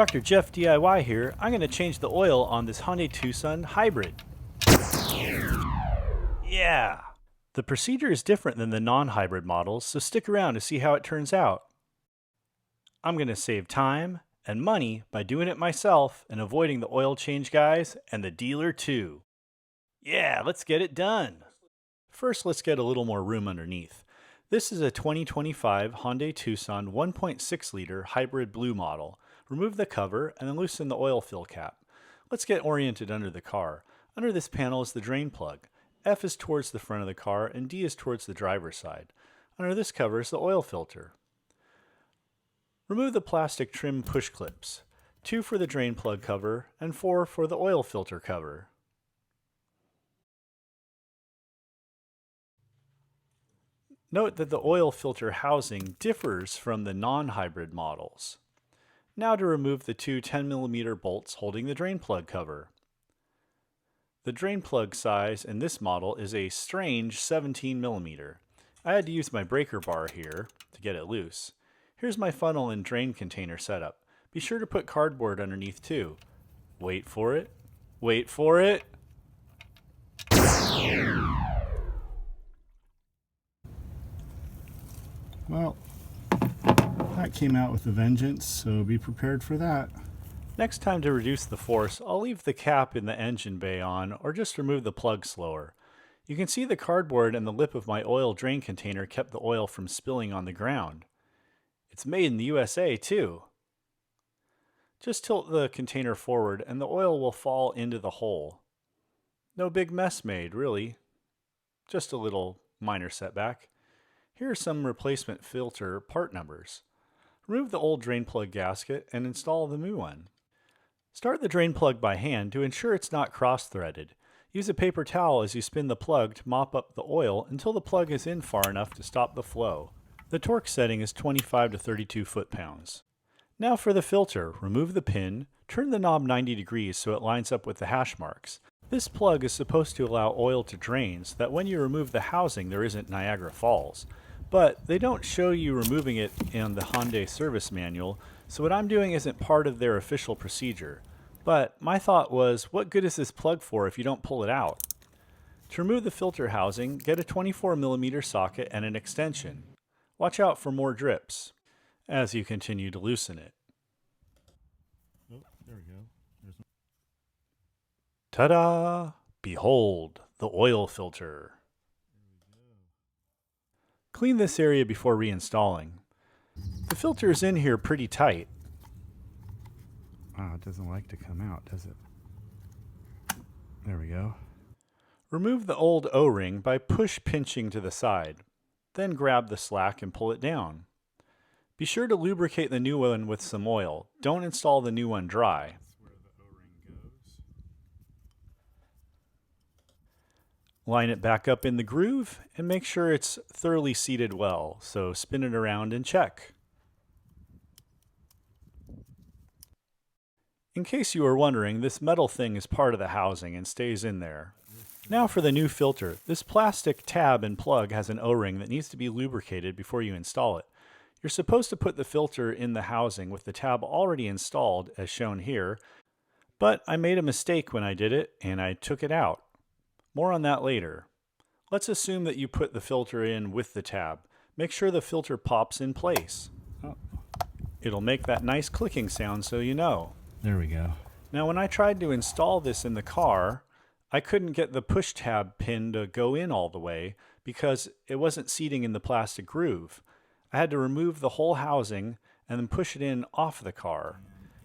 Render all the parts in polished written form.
Dr. Jeff DIY here. I'm going to change the oil on this Hyundai Tucson hybrid. Yeah! The procedure is different than the non-hybrid models, so stick around to see how it turns out. I'm going to save time and money by doing it myself and avoiding the oil change guys and the dealer too. Yeah, let's get it done! First, let's get a little more room underneath. This is a 2025 Hyundai Tucson 1.6 liter hybrid blue model. Remove the cover and then loosen the oil fill cap. Let's get oriented under the car. Under this panel is the drain plug. F is towards the front of the car and D is towards the driver's side. Under this cover is the oil filter. Remove the plastic trim push clips. 2 for the drain plug cover and 4 for the oil filter cover. Note that the oil filter housing differs from the non-hybrid models. Now to remove the 2 10mm bolts holding the drain plug cover. The drain plug size in this model is a strange 17mm. I had to use my breaker bar here to get it loose. Here's my funnel and drain container setup. Be sure to put cardboard underneath too. Wait for it. Wait for it. Well, that came out with a vengeance, so be prepared for that. Next time, to reduce the force, I'll leave the cap in the engine bay on or just remove the plug slower. You can see the cardboard and the lip of my oil drain container kept the oil from spilling on the ground. It's made in the USA too. Just tilt the container forward and the oil will fall into the hole. No big mess made, really. Just a little minor setback. Here are some replacement filter part numbers. Remove the old drain plug gasket and install the new one. Start the drain plug by hand to ensure it's not cross-threaded. Use a paper towel as you spin the plug to mop up the oil until the plug is in far enough to stop the flow. The torque setting is 25 to 32 foot-pounds. Now for the filter, remove the pin, turn the knob 90 degrees so it lines up with the hash marks. This plug is supposed to allow oil to drain so that when you remove the housing there isn't Niagara Falls. But they don't show you removing it in the Hyundai service manual, so what I'm doing isn't part of their official procedure. But my thought was, what good is this plug for if you don't pull it out? To remove the filter housing, get a 24mm socket and an extension. Watch out for more drips as you continue to loosen it. Oh, there we go. Ta-da! Behold, the oil filter. Clean this area before reinstalling. The filter is in here pretty tight. Wow, it doesn't like to come out, does it? There we go. Remove the old O-ring by push pinching to the side. Then grab the slack and pull it down. Be sure to lubricate the new one with some oil. Don't install the new one dry. That's where the O-ring goes. Line it back up in the groove and make sure it's thoroughly seated well, so spin it around and check. In case you were wondering, this metal thing is part of the housing and stays in there. Now for the new filter. This plastic tab and plug has an O-ring that needs to be lubricated before you install it. You're supposed to put the filter in the housing with the tab already installed, as shown here, but I made a mistake when I did it and I took it out. More on that later. Let's assume that you put the filter in with the tab. Make sure the filter pops in place. Oh. It'll make that nice clicking sound so you know. There we go. Now when I tried to install this in the car, I couldn't get the push tab pin to go in all the way because it wasn't seating in the plastic groove. I had to remove the whole housing and then push it in off the car.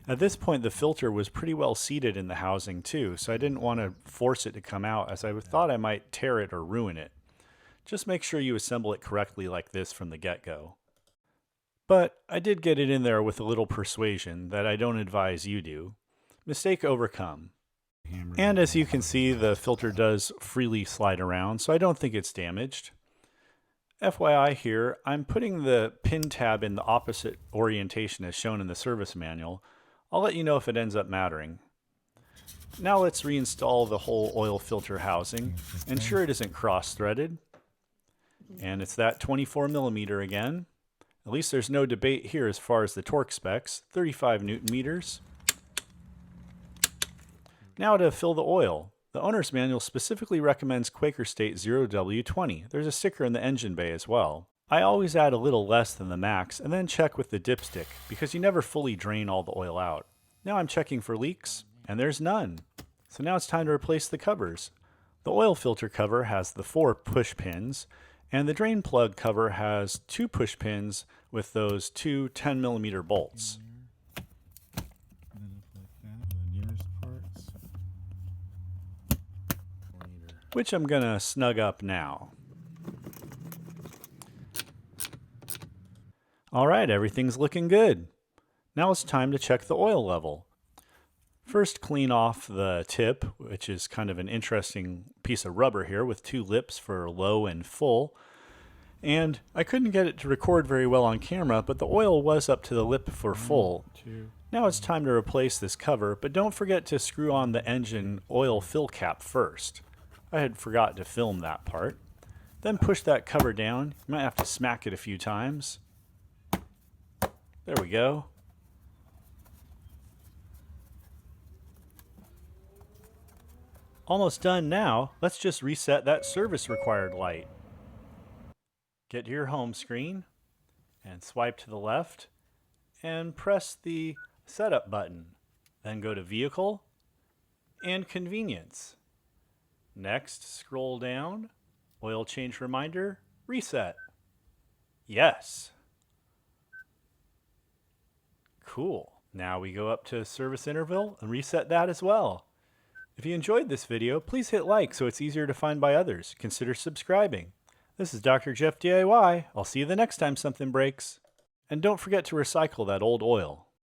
At this point, the filter was pretty well seated in the housing too, so I didn't want to force it to come out as I thought I might tear it or ruin it. Just make sure you assemble it correctly like this from the get-go. But I did get it in there with a little persuasion that I don't advise you do. Mistake overcome. And as you can see, the filter does freely slide around, so I don't think it's damaged. FYI here, I'm putting the pin tab in the opposite orientation as shown in the service manual. I'll let you know if it ends up mattering. Now let's reinstall the whole oil filter housing. Ensure it isn't cross-threaded. And it's that 24mm again. At least there's no debate here as far as the torque specs, 35 Newton meters. Now to fill the oil. The owner's manual specifically recommends Quaker State 0W20. There's a sticker in the engine bay as well. I always add a little less than the max and then check with the dipstick because you never fully drain all the oil out. Now I'm checking for leaks, and there's none. So now it's time to replace the covers. The oil filter cover has the 4 push pins, and the drain plug cover has 2 push pins with those 2 10mm bolts. Which I'm gonna snug up now. Alright, everything's looking good. Now it's time to check the oil level. First, clean off the tip, which is kind of an interesting piece of rubber here with 2 lips for low and full. And I couldn't get it to record very well on camera, but the oil was up to the lip for full. Now it's time to replace this cover, but don't forget to screw on the engine oil fill cap first. I had forgot to film that part. Then push that cover down. You might have to smack it a few times. There we go. Almost done now. Let's just reset that service required light. Get to your home screen and swipe to the left and press the setup button. Then go to Vehicle and Convenience. Next, scroll down, Oil Change Reminder, Reset. Yes. Cool. Now we go up to Service Interval and reset that as well. If you enjoyed this video, please hit like so it's easier to find by others. Consider subscribing. This is Dr. Jeff DIY. I'll see you the next time something breaks. And don't forget to recycle that old oil.